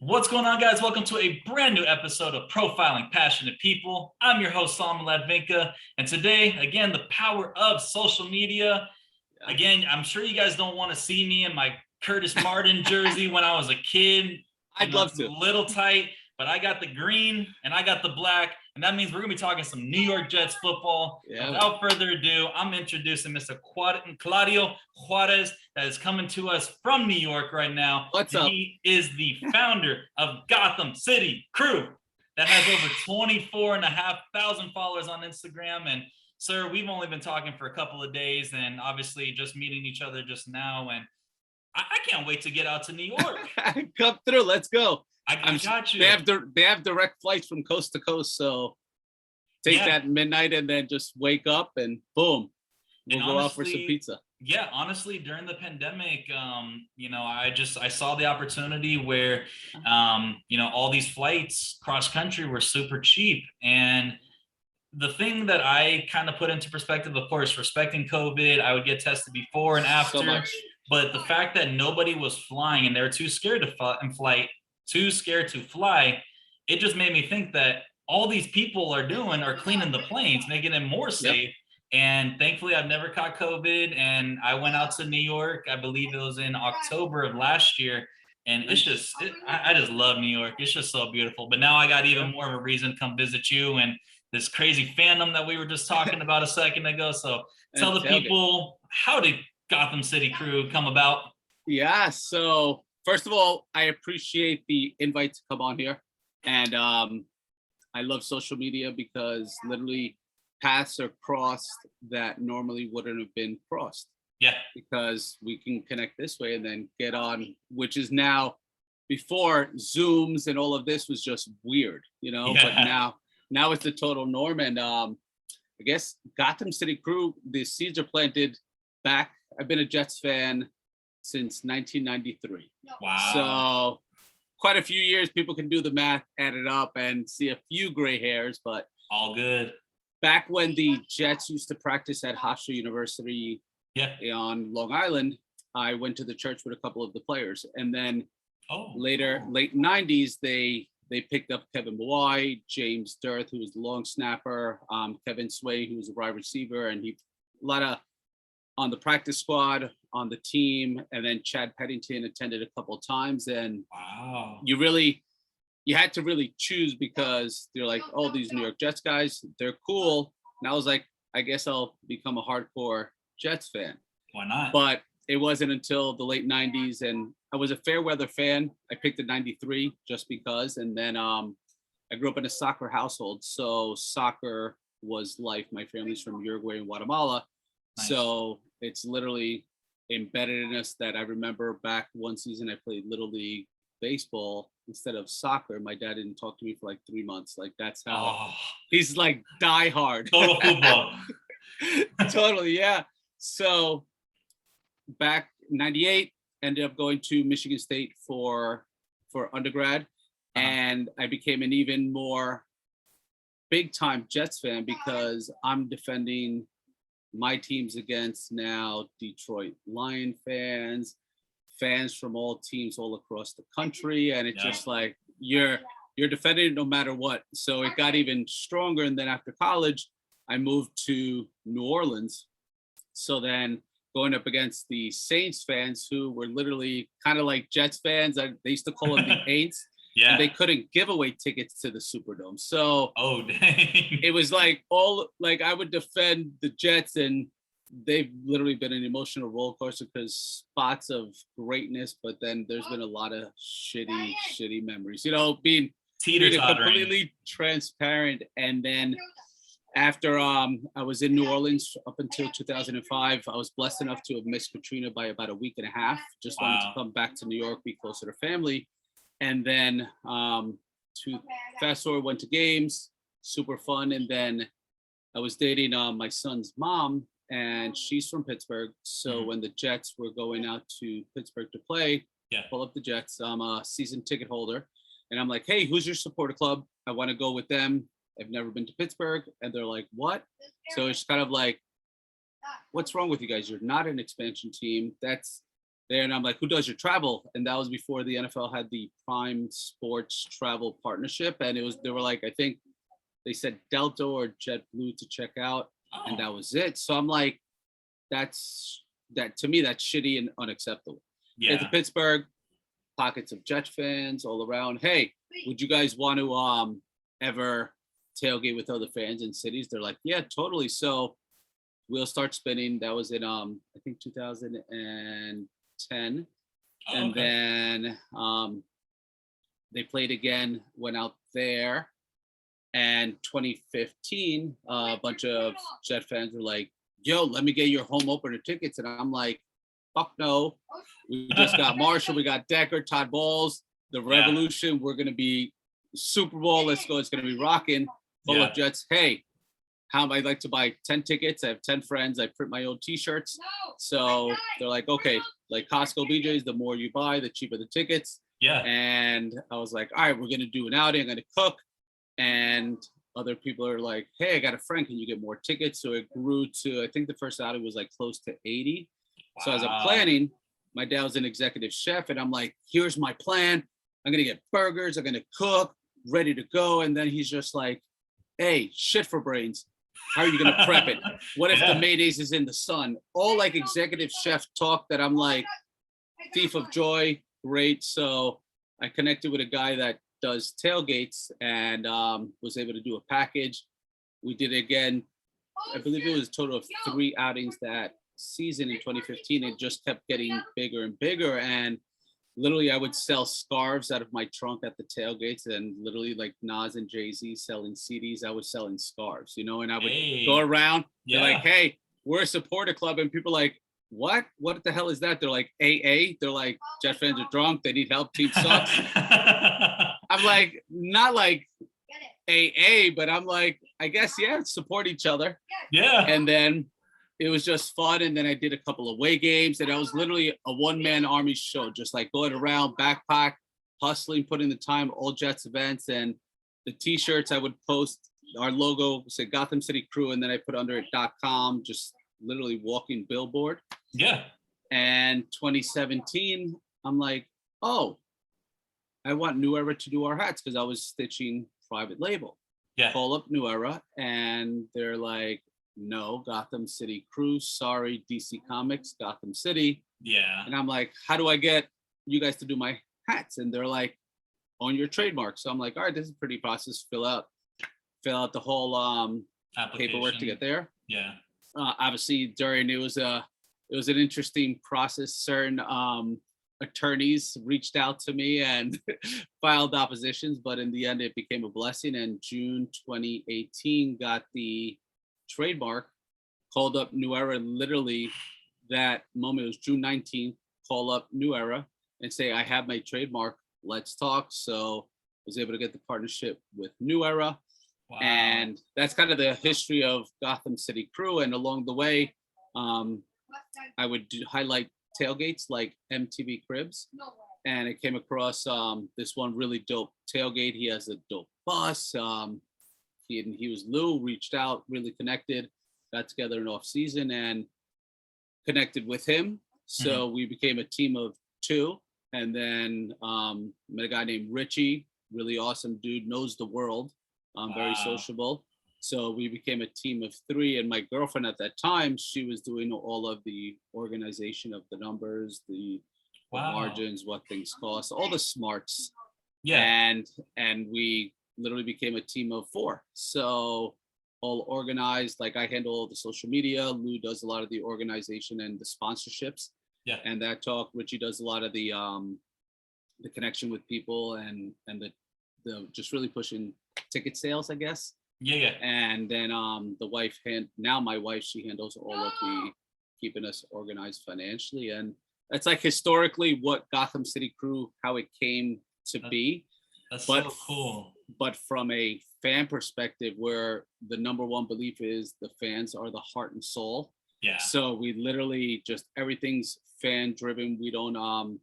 What's going on, guys? Welcome to a brand new episode of Profiling Passionate People. I'm your host, Salman Ladvinka, and today, again, the power of social media. Again, I'm sure you guys don't want to see me in my Curtis Martin jersey when I was a kid. I'd love to. A little tight, but I got the green and I got the black, and that means we're going to be talking some New York Jets football. Yeah. Without further ado, I'm introducing Mr. Claudio Juarez that is coming to us from New York right now. What's up? He is the founder of Gotham City Crew that has over 24,500 followers on Instagram. And sir, we've only been talking for a couple of days and obviously just meeting each other just now. And I can't wait to get out to New York. Come through. Let's go. I got you. They have direct flights from coast to coast. So take that midnight and then just wake up and boom, we'll go out for some pizza. Yeah, honestly, during the pandemic, I saw the opportunity where, all these flights cross country were super cheap. And the thing that I kind of put into perspective, of course, respecting COVID, I would get tested before and after. So much. But the fact that nobody was flying and they were too scared to fly, it just made me think that all these people are cleaning the planes, making them more safe. Yep. And thankfully, I've never caught COVID. And I went out to New York. I believe it was in October of last year. And I just love New York. It's just so beautiful. But now I got even more of a reason to come visit you and this crazy fandom that we were just talking about a second ago. So tell the people, how did Gotham City Crew come about? Yeah. So first of all, I appreciate the invite to come on here. And I love social media because literally paths are crossed that normally wouldn't have been crossed. Yeah. Because we can connect this way and then get on, which is now, before Zooms and all of this was just weird, but now it's the total norm. And I guess Gotham City Crew, the seeds are planted back. I've been a Jets fan since 1993. Wow. So quite a few years. People can do the math, add it up, and see a few gray hairs, but all good. Back when the Jets used to practice at Hofstra University on Long Island, I went to the church with a couple of the players. And then later, late 90s, they picked up Kevin Mawai, James Dirth, who was the long snapper, Kevin Sway, who was a wide receiver, and a lot of on the practice squad, on the team, and then Chad Pennington attended a couple of times. And you had to really choose because they're like, oh, these New York Jets guys, they're cool. And I was like, I guess I'll become a hardcore Jets fan. Why not? But it wasn't until the late 90s, and I was a fair weather fan. I picked a 93 just because. And then I grew up in a soccer household. So soccer was life. My family's from Uruguay and Guatemala. Nice. So it's literally embedded in us that I remember back one season I played Little League baseball instead of soccer. My dad didn't talk to me for like 3 months. Like that's how he's like die hard. Total football. Totally, yeah. So back 98, ended up going to Michigan State for undergrad, and I became an even more big time Jets fan because I'm defending my teams against now Detroit Lion fans from all teams all across the country. And it's just like, you're defending it no matter what. So it got even stronger. And then after college, I moved to New Orleans. So then going up against the Saints fans who were literally kind of like Jets fans. They used to call them the Aints. Yeah. And they couldn't give away tickets to the Superdome. So dang. It was like I would defend the Jets, and they've literally been an emotional roller coaster because spots of greatness, but then there's been a lot of shitty memories, being completely transparent. And then after I was in New Orleans up until 2005, I was blessed enough to have missed Katrina by about a week and a half. Just wanted to come back to New York, be closer to family. And then to fast forward, went to games, super fun. And then I was dating my son's mom, and she's from Pittsburgh. So when the Jets were going out to Pittsburgh to play, pull up the Jets. I'm a season ticket holder. And I'm like, hey, who's your supporter club? I want to go with them. I've never been to Pittsburgh. And they're like, what? So it's kind of like, what's wrong with you guys? You're not an expansion team. That's there, and I'm like, who does your travel? And that was before the NFL had the Prime Sports Travel Partnership, and they were like, I think they said Delta or JetBlue to check out, and that was it. So I'm like, that to me, that's shitty and unacceptable. Yeah. Get to Pittsburgh, pockets of Jet fans all around. Hey, would you guys want to ever tailgate with other fans in cities? They're like, yeah, totally. So wheels start spinning. That was in I think 2010. And then they played again, went out there. And 2015, a bunch of Jet fans were like, yo, let me get your home opener tickets. And I'm like, fuck no. We just got Marshall, we got Decker, Todd Bowles, the Revolution. We're going to be Super Bowl. Let's go. It's going to be rocking. Full of Jets. Hey, how I'd like to buy 10 tickets. I have 10 friends. I print my own t-shirts. So they're like, okay, like Costco BJ's, the more you buy, the cheaper the tickets. Yeah. And I was like, all right, we're going to do an outing. I'm going to cook. And other people are like, hey, I got a friend. Can you get more tickets? So it grew to, I think the first outing was like close to 80. Wow. So as I'm planning, my dad was an executive chef. And I'm like, here's my plan. I'm going to get burgers. I'm going to cook, ready to go. And then he's just like, hey, shit for brains. How are you going to prep it? What if the mayonnaise is in the sun? All like executive chef talk that I'm like, thief of joy. Great. So I connected with a guy that does tailgates and was able to do a package. We did it again. I believe it was a total of 3 outings that season in 2015. It just kept getting bigger and bigger. And literally I would sell scarves out of my trunk at the tailgates, and literally like Nas and Jay-Z selling CDs. I was selling scarves, you know, and I would go around. They're like, hey, we're a supporter club. And people are like, what the hell is that? They're like, AA. They're like, Jet fans are drunk. They need help. Team sucks. I'm like, not like AA, but I'm like, I guess, support each other. Yeah. And then it was just fun. And then I did a couple of away games, and I was literally a one-man army show, just like going around, backpack, hustling, putting the time, all Jets events. And the t-shirts I would post, our logo said Gotham City Crew, and then I put under it .com, just literally walking billboard. Yeah. And 2017, I'm like, oh, I want New Era to do our hats, because I was stitching private label. Yeah. Call up New Era, and they're like, no, Gotham City Crew. Sorry, DC Comics, Gotham City. Yeah. And I'm like, how do I get you guys to do my hats? And they're like, on your trademark. So I'm like, all right, this is a pretty process. Fill out the whole paperwork to get there. Yeah. Obviously, during it was an interesting process. Certain attorneys reached out to me and filed oppositions, but in the end, it became a blessing. And June 2018 got the trademark, called up New Era. Literally, that moment, it was June 19th. Call up New Era and say, I have my trademark. Let's talk. So I was able to get the partnership with New Era. Wow. And that's kind of the history of Gotham City Crew. And along the way, I would highlight tailgates like MTV Cribs. And I came across this one really dope tailgate. He has a dope bus. He was Lou, reached out, really connected, got together in off season and connected with him. So we became a team of 2. And then met a guy named Richie, really awesome dude, knows the world, very sociable. So we became a team of 3. And my girlfriend at that time, she was doing all of the organization of the numbers, the margins, what things cost, all the smarts. Yeah. And we literally became a team of 4. So all organized, like I handle all the social media. Lou does a lot of the organization and the sponsorships. Yeah. And that talk, Richie does a lot of the connection with people and the just really pushing ticket sales, I guess. Yeah. And then the wife, my wife, she handles all of the keeping us organized financially. And that's like historically what Gotham City Crew, how it came to be. That's so cool. But from a fan perspective, where the number one belief is the fans are the heart and soul. Yeah. So we literally just, everything's fan driven. We don't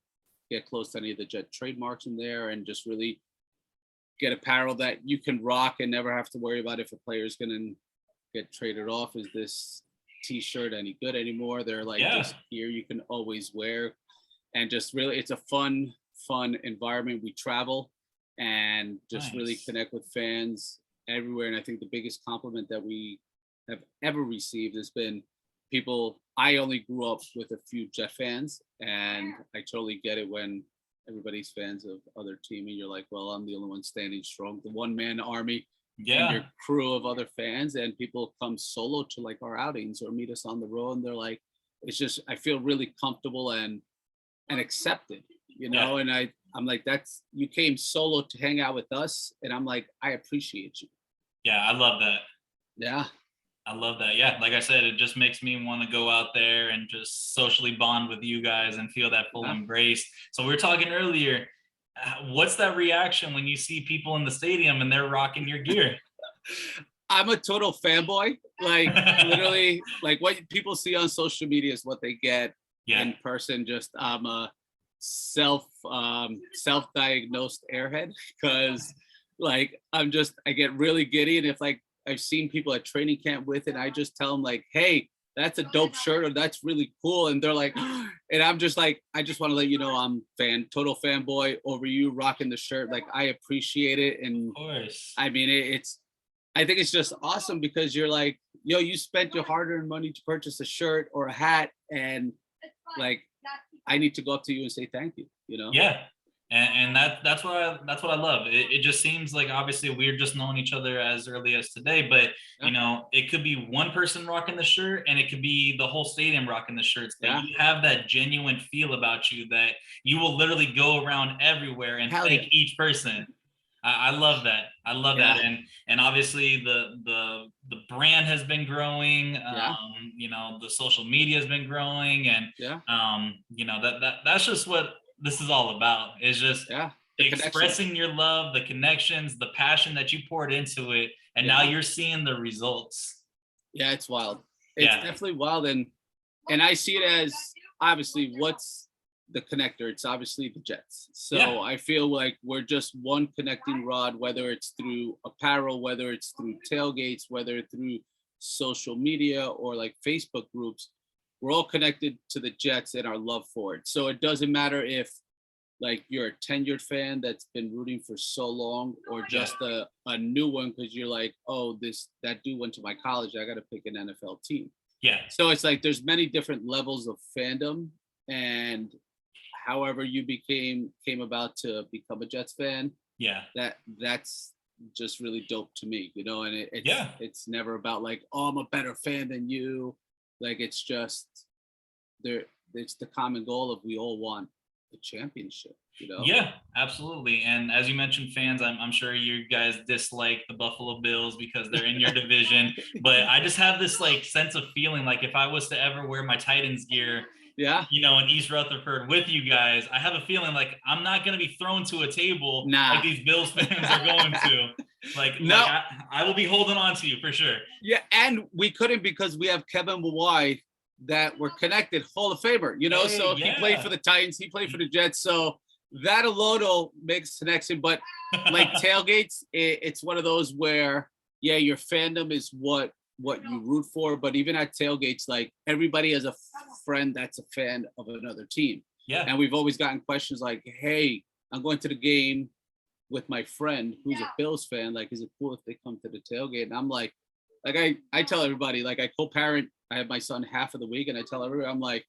get close to any of the Jet trademarks in there, and just really get apparel that you can rock and never have to worry about if a player's gonna get traded off. Is this t-shirt any good anymore? They're like, just here you can always wear. and just really, it's a fun environment. We travel and just really Nice. connect with fans everywhere. And I think the biggest compliment that we have ever received has been people. I only grew up with a few Jet fans, and I totally get it when everybody's fans of other team, and you're like, well, I'm the only one standing strong, the one man army, and your Yeah. crew of other fans, and people come solo to like our outings or meet us on the road, and they're like, it's just, I feel really comfortable and accepted, Yeah. and I'm like, that's, you came solo to hang out with us, and I'm like, I appreciate you. Yeah. I love that. Yeah. I love that. Yeah, like I said, it just makes me want to go out there and just socially bond with you guys and feel that full Yeah. embrace. So we were talking earlier. What's that reaction when you see people in the stadium and they're rocking your gear? I'm a total fanboy. Like literally, like what people see on social media is what they get Yeah. in person. Just I'm a self-diagnosed airhead because like I get really giddy, and if like I've seen people at training camp with it, I just tell them like, hey, that's a dope shirt, or that's really cool, and they're like, and I'm just like, I just want to let you know I'm total fanboy over you rocking the shirt. Like I appreciate it, and Of course. I mean it's, I think it's just awesome because you're like, yo, you spent your hard-earned money to purchase a shirt or a hat, and like I need to go up to you and say thank you. Yeah. And that's what I love. It just seems like obviously we're just knowing each other as early as today, but Yeah. it could be one person rocking the shirt and it could be the whole stadium rocking the shirts, but Yeah. you have that genuine feel about you that you will literally go around everywhere and Hell thank yeah. each person. I love that. I love that. Yeah. And obviously the brand has been growing. Yeah. The social media has been growing, and Yeah. that's just what this is all about. Is just Yeah. The connections. expressing your love, the connections, the passion that you poured into it, and now Yeah. you're seeing the results. Yeah, it's wild. It's Yeah. definitely wild, and I see it as, obviously, what's the connector? It's obviously the Jets. So Yeah. I feel like we're just one connecting rod, whether it's through apparel, whether it's through tailgates, whether through social media or like Facebook groups. We're all connected to the Jets and our love for it. So it doesn't matter if like you're a tenured fan that's been rooting for so long, or just a new one because you're like, oh, that dude went to my college, I got to pick an NFL team. Yeah. So it's like there's many different levels of fandom, and however you came about to become a Jets fan, Yeah. that's just really dope to me, and Yeah. it's never about like, oh, I'm a better fan than you. Like it's just there, it's the common goal of we all want the championship. Yeah, absolutely. And as you mentioned, fans, I'm sure you guys dislike the Buffalo Bills because they're in your division. But I just have this like sense of feeling like if I was to ever wear my Titans gear, Yeah. in East Rutherford with you guys, I have a feeling like I'm not going to be thrown to a table Nah. like these Bills fans are going to. No. I will be holding on to you for sure. Yeah, and we couldn't because we have Kevin Mawai that we're connected, Hall of Famer, Hey, so he played for the Titans, he played for the Jets, so that alone will make connection. But like tailgates, it's one of those where, yeah, your fandom is what you root for, but even at tailgates, like everybody has a friend that's a fan of another team. Yeah. And we've always gotten questions like, hey, I'm going to the game with my friend who's a Bills fan, like, is it cool if they come to the tailgate? And I'm like I tell everybody, like I co-parent, I have my son half of the week, and I tell everybody, I'm like,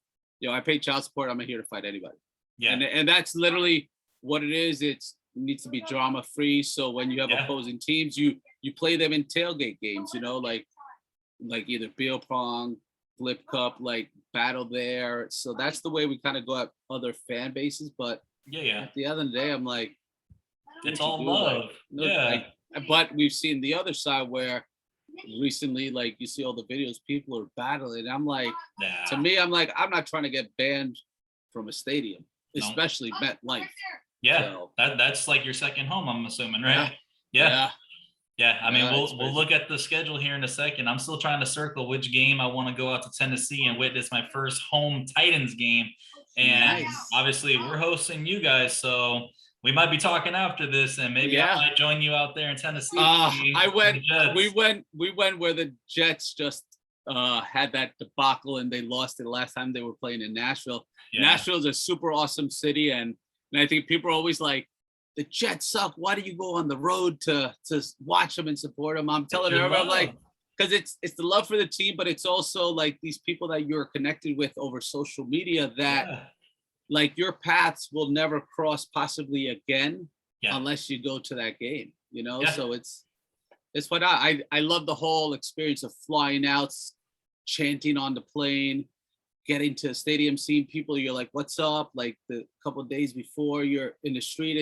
I pay child support, I'm not here to fight anybody. Yeah. And that's literally what it is. It needs to be drama free. So when you have opposing teams, you play them in tailgate games, like either beer pong, flip cup, like battle there. So that's the way we kind of go at other fan bases. But at the end of the day, I'm like, it's all love. But we've seen the other side where recently, like you see all the videos, people are battling. I'm like, to me, I'm like, I'm not trying to get banned from a stadium, especially MetLife. Yeah, so, that's like your second home, I'm assuming, right? Yeah. I mean, we'll look at the schedule here in a second. I'm still trying to circle which game I want to go out to Tennessee and witness my first home Titans game. And obviously, we're hosting you guys, so we might be talking after this, and maybe I might join you out there in Tennessee. We went where the Jets just had that debacle and they lost it the last time they were playing in Nashville. Yeah. Nashville's a super awesome city, and I think people are always like, the Jets suck. Why do you go on the road to watch them and support them? I'm telling everyone, I'm like, because it's the love for the team, but it's also like these people that you're connected with over social media that like your paths will never cross possibly again unless you go to that game, you know? So it's what I love the whole experience of flying out, chanting on the plane, getting to a stadium, seeing people, you're like, what's up? Like the couple of days before you're in the street,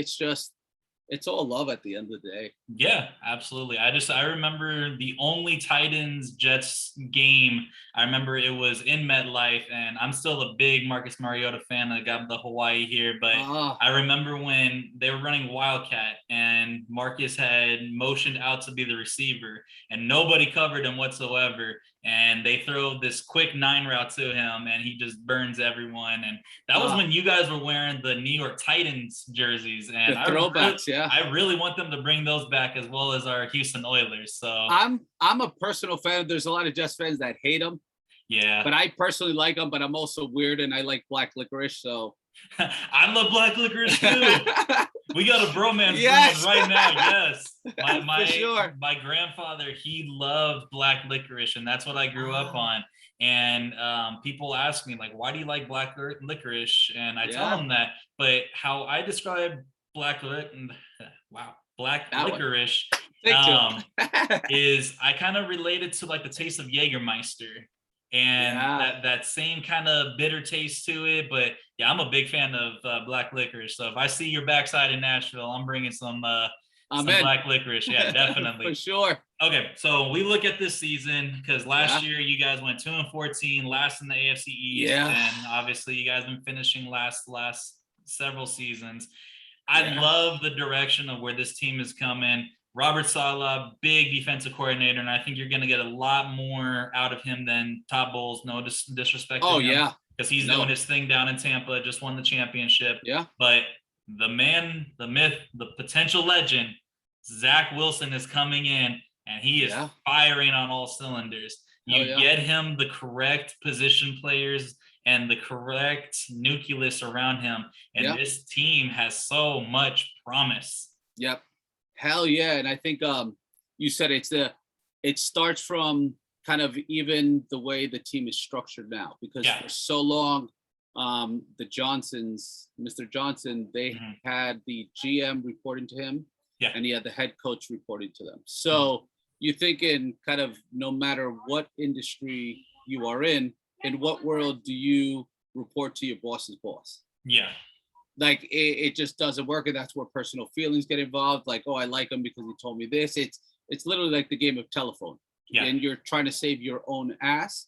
it's all love at the end of the day. Yeah, absolutely. I remember the only Titans Jets game. I remember it was in MetLife, and I'm still a big Marcus Mariota fan. I got the Hawaii here, but I remember when they were running Wildcat and Marcus had motioned out to be the receiver and nobody covered him whatsoever. And they throw this quick 9 route to him and he just burns everyone. And that was when you guys were wearing the New York Titans jerseys. And the throwbacks, I really want them to bring those back, as well as our Houston Oilers. So I'm a personal fan. There's a lot of Jets fans that hate them. Yeah. But I personally like them, but I'm also weird and I like black licorice. So I love black licorice too. We got a bromance going right now. Yes. My grandfather, he loved black licorice, and that's what I grew up on. And people ask me, like, why do you like black licorice? And I tell them that. But how I describe black licorice is I kind of related to like the taste of Jägermeister. And that same kind of bitter taste to it. But yeah, I'm a big fan of black licorice. So if I see your backside in Nashville, I'm bringing some black licorice. Yeah, definitely. For sure. Okay, so we look at this season because last year you guys went 2-14, last in the AFC East. And obviously you guys been finishing last several seasons. I love the direction of where this team is coming. Robert Saleh, big defensive coordinator, and I think you're going to get a lot more out of him than Todd Bowles. No disrespect to him. Because he's doing his thing down in Tampa, just won the championship. Yeah. But the man, the myth, the potential legend, Zach Wilson is coming in, and he is firing on all cylinders. You get him the correct position players and the correct nucleus around him, and this team has so much promise. Yep. Hell yeah. And I think you said it starts from kind of even the way the team is structured now, because for so long, the Johnsons, Mr. Johnson, they had the GM reporting to him and he had the head coach reporting to them. So you think in kind of no matter what industry you are in what world do you report to your boss's boss? Yeah. Like it just doesn't work, and that's where personal feelings get involved. Like, oh, I like him because he told me this. It's literally like the game of telephone, and you're trying to save your own ass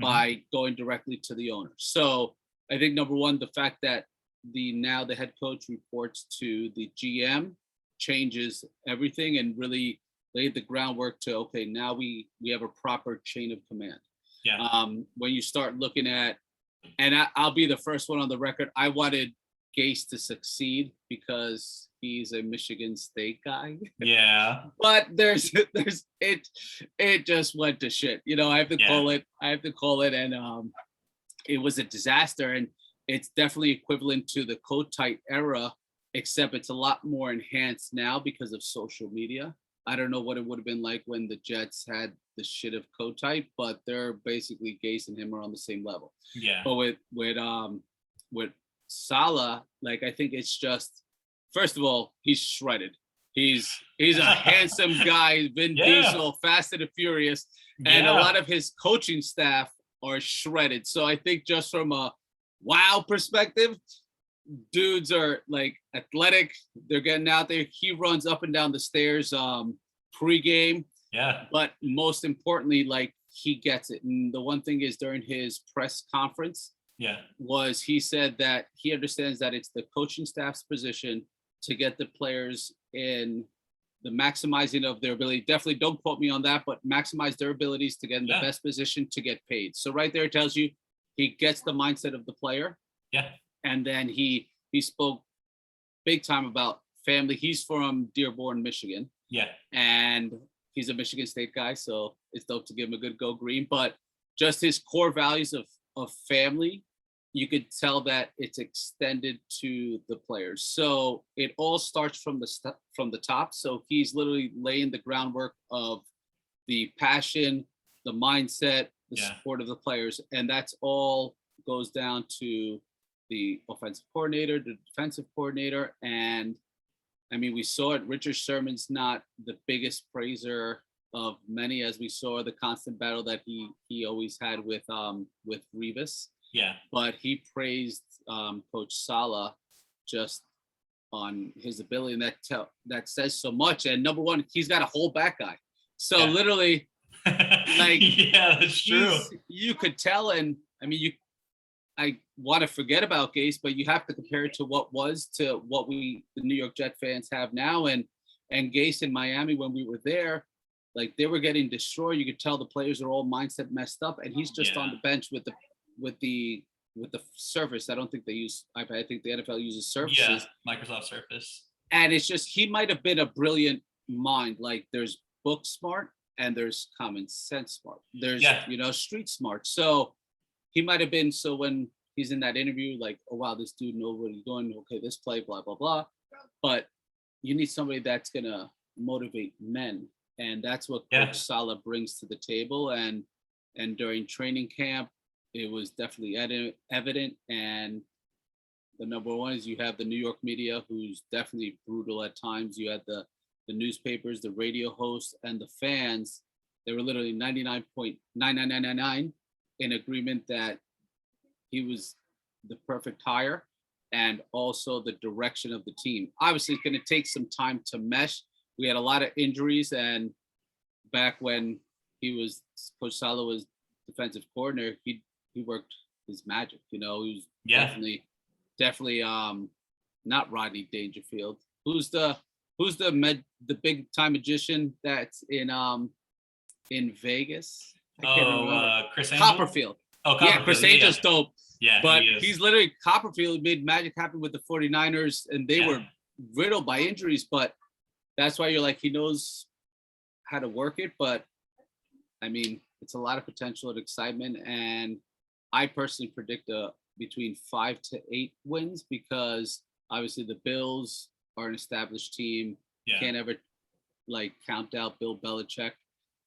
by going directly to the owner. So I think number one, the fact that the head coach reports to the GM changes everything and really laid the groundwork to now we have a proper chain of command. Yeah. When you start looking at, and I'll be the first one on the record, I wanted Gase to succeed because he's a Michigan State guy. Yeah. But there's it just went to shit. You know, I have to call it. And it was a disaster. And it's definitely equivalent to the Kotite era, except it's a lot more enhanced now because of social media. I don't know what it would have been like when the Jets had the shit of Kotite, but they're basically Gase and him are on the same level. Yeah. But with Saleh, like I think it's just, first of all, he's shredded. He's a handsome guy. Vin Diesel, Fast and the Furious, and a lot of his coaching staff are shredded. So I think just from a wow perspective, dudes are like athletic. They're getting out there. He runs up and down the stairs pre-game. Yeah. But most importantly, like he gets it. And the one thing is during his press conference, was he said that he understands that it's the coaching staff's position to get the players in the maximizing of their ability. Definitely don't quote me on that, but maximize their abilities to get in the best position to get paid. So right there it tells you he gets the mindset of the player. Yeah. And then he spoke big time about family. He's from Dearborn, Michigan. Yeah. And he's a Michigan State guy, so it's dope to give him a good go green. But just his core values of family, you could tell that it's extended to the players. So it all starts from the top. So he's literally laying the groundwork of the passion, the mindset, the support of the players, and that's all goes down to the offensive coordinator, the defensive coordinator, and I mean, we saw it. Richard Sherman's not the biggest praiser of many, as we saw the constant battle that he always had with Revis. Yeah. But he praised Coach Saleh just on his ability, and that says so much. And number one, he's got a whole back guy. So literally, like, yeah, that's true. You could tell, and I mean, I want to forget about Gase, but you have to compare it to what was to what the New York Jet fans have now. And Gase in Miami, when we were there, like they were getting destroyed. You could tell the players are all mindset messed up, and he's just on the bench with the Surface. I don't think they use iPad. I think the NFL uses Surfaces. Yeah, Microsoft Surface. And it's just, he might have been a brilliant mind. Like there's book smart and there's common sense smart. There's, street smart. So he might have been, so when he's in that interview, like, oh, wow, this dude knows what he's doing. Okay, this play, blah, blah, blah. But you need somebody that's going to motivate men. And that's what Coach Saleh brings to the table. And during training camp, it was definitely evident. And the number one is you have the New York media, who's definitely brutal at times. You had the newspapers, the radio hosts, and the fans. They were literally 99.99999 in agreement that he was the perfect hire, and also the direction of the team. Obviously, it's going to take some time to mesh. We had a lot of injuries, and back when Coach Saleh was defensive coordinator, he worked his magic. He was definitely not Rodney Dangerfield. Who's the big time magician that's in Vegas? Chris Angel? Copperfield. Oh, Copperfield. Yeah, Chris Angel's dope. Yeah, but he's literally Copperfield made magic happen with the 49ers, and they were riddled by injuries. But that's why you're like, he knows how to work it. But I mean, it's a lot of potential and excitement. And I personally predict between 5 to 8 wins, because obviously the Bills are an established team. Can't ever count out Bill Belichick.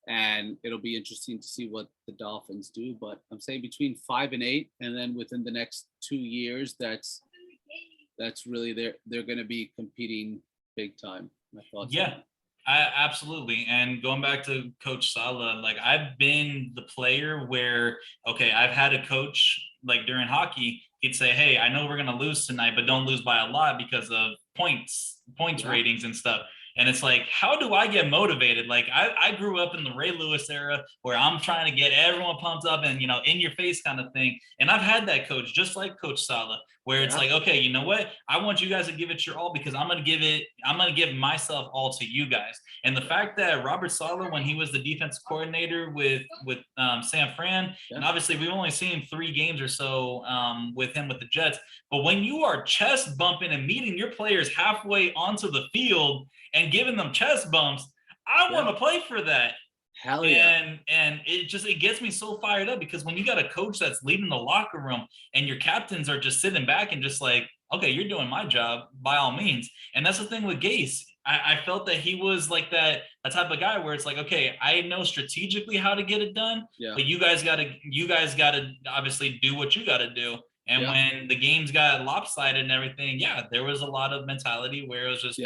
And it'll be interesting to see what the Dolphins do. But I'm saying between 5 and 8, and then within the next 2 years, that's really they're going to be competing big time. My thoughts. Yeah, absolutely. And going back to Coach Saleh, like I've been the player where, okay, I've had a coach like during hockey, he'd say, hey, I know we're going to lose tonight, but don't lose by a lot because of points ratings and stuff. And it's like, how do I get motivated? Like I grew up in the Ray Lewis era where I'm trying to get everyone pumped up and, in your face kind of thing. And I've had that coach, just like Coach Saleh, where it's like, okay, you know what? I want you guys to give it your all, because I'm going to give myself all to you guys. And the fact that Robert Saleh, when he was the defensive coordinator with San Fran, and obviously we've only seen 3 games or so with him with the Jets, but when you are chest bumping and meeting your players halfway onto the field and giving them chest bumps, I want to play for that. Hell yeah. And it gets me so fired up, because when you got a coach that's leading the locker room and your captains are just sitting back and just like, okay, you're doing my job by all means. And that's the thing with Gase. I felt that he was like that type of guy where it's like, okay, I know strategically how to get it done, but you guys gotta obviously do what you gotta do. And when the games got lopsided and everything, there was a lot of mentality where it was just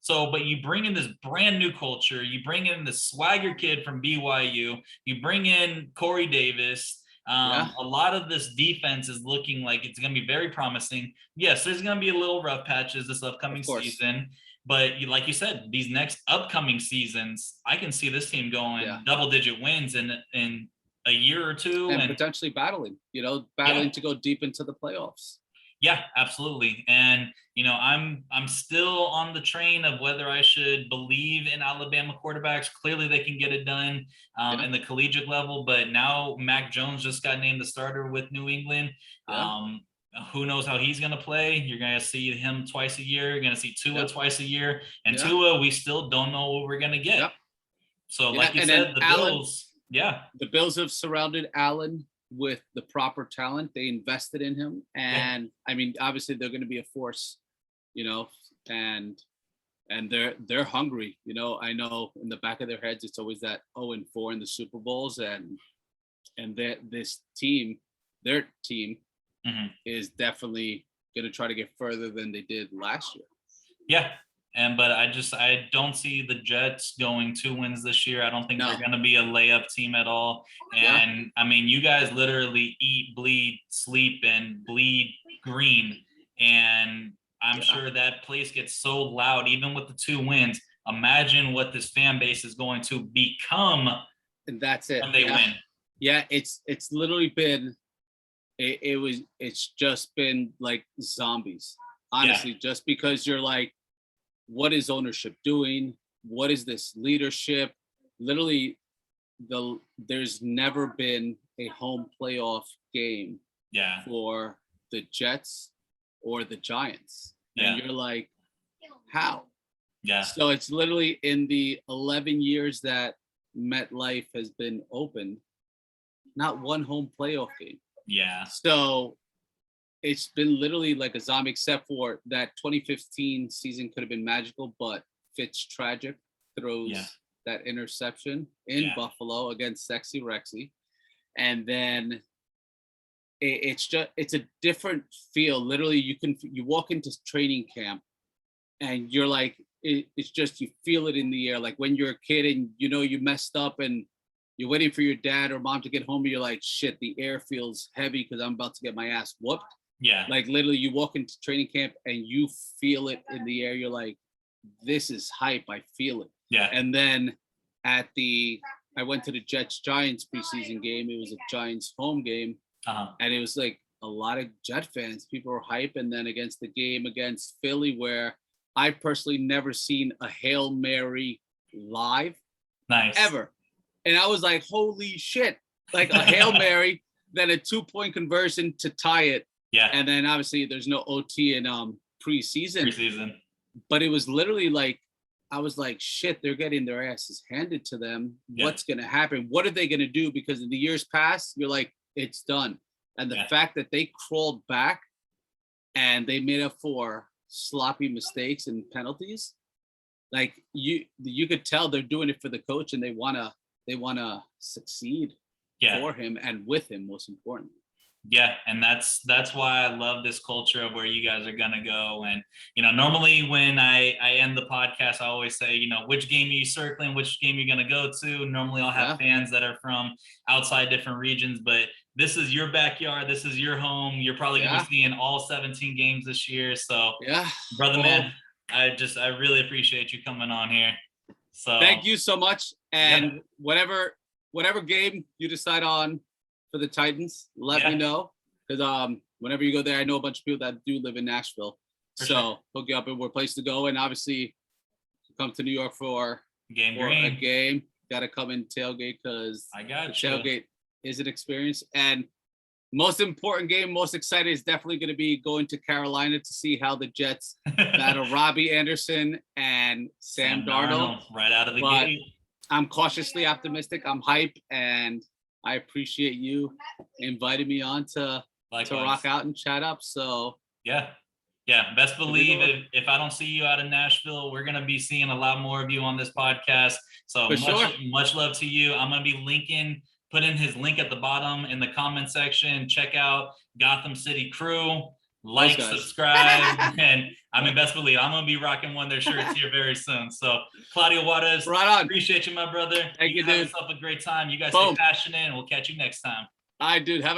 So, but you bring in this brand new culture, you bring in the swagger kid from BYU, you bring in Corey Davis. A lot of this defense is looking like it's going to be very promising. Yes, there's going to be a little rough patches this upcoming season, but like you said, these next upcoming seasons, I can see this team going double-digit wins in a year or two, and potentially battling to go deep into the playoffs. Yeah, absolutely. And, I'm still on the train of whether I should believe in Alabama quarterbacks. Clearly they can get it done in the collegiate level, but now Mac Jones just got named the starter with New England. Who knows how he's going to play? You're going to see him twice a year. You're going to see Tua twice a year. And Tua, we still don't know what we're going to get. So like you said, the Bills. Yeah. The Bills have surrounded Allen with the proper talent. They invested in him, and I mean, obviously, they're going to be a force, you know, and they're hungry. You know, I know in the back of their heads, it's always that 0-4 in the Super Bowls, and that this team, their team, is definitely going to try to get further than they did last year. Yeah. But I don't see the Jets going 2 wins this year. I don't think they're going to be a layup team at all. And I mean, you guys literally eat, bleed, sleep, and bleed green. And I'm sure that place gets so loud, even with the 2 wins. Imagine what this fan base is going to become. And that's it. When they win. Yeah, it's literally been. It's just been like zombies, honestly. Just because you're like, what is ownership doing? What is this leadership? Literally, there's never been a home playoff game for the Jets or the Giants. And you're like, how? Yeah. So it's literally in the 11 years that MetLife has been open, not one home playoff game. Yeah. So it's been literally like a zombie, except for that 2015 season could have been magical, but Fitztragic throws that interception in Buffalo against Sexy Rexy. And then it's a different feel. Literally, you walk into training camp and you're like, it's just, you feel it in the air. Like when you're a kid and you know you messed up and you're waiting for your dad or mom to get home, and you're like, shit, the air feels heavy because I'm about to get my ass whooped. Yeah. Like literally you walk into training camp and you feel it in the air. You're like, this is hype. I feel it. Yeah. And then I went to the Jets Giants preseason game. It was a Giants home game. And it was like a lot of Jet fans. People were hype. And then against the game against Philly, where I've personally never seen a Hail Mary live. Nice. Ever. And I was like, holy shit. Like a Hail Mary, then a 2-point conversion to tie it. Yeah. And then obviously there's no OT in preseason. But it was literally like, I was like, shit, they're getting their asses handed to them. Yeah. What's going to happen? What are they going to do? Because in the years past, you're like, it's done. And the fact that they crawled back and they made up for sloppy mistakes and penalties, like you could tell they're doing it for the coach, and they want to succeed for him and with him, most importantly. Yeah, and that's why I love this culture of where you guys are gonna go. And normally when I end the podcast, I always say, which game are you circling, which game you're gonna go to. Normally I'll have fans that are from outside different regions, but this is your backyard, this is your home. You're probably gonna be seeing all 17 games this year. So brother, man, I really appreciate you coming on here. So thank you so much. And whatever game you decide on for the Titans, let me know, because whenever you go there, I know a bunch of people that do live in Nashville, hook you up and we're a place to go. And obviously, come to New York for a game. Got to come and tailgate, because tailgate is an experience. And most important game, most excited is definitely going to be going to Carolina to see how the Jets battle Robbie Anderson and Sam Darnold right out of the gate. I'm cautiously optimistic. I'm hype, and I appreciate you inviting me on to rock out and chat up. So yeah. Best believe if I don't see you out in Nashville, we're gonna be seeing a lot more of you on this podcast. So much love to you. I'm gonna be put in his link at the bottom in the comment section. Check out Gotham City Crew. Like, subscribe, and best believe I'm gonna be rocking one of their shirts here very soon. So Claudio Juarez, right on. Appreciate you, my brother. Thank you, dude. Have yourself a great time. You guys stay passionate, and we'll catch you next time. All right, dude. Have a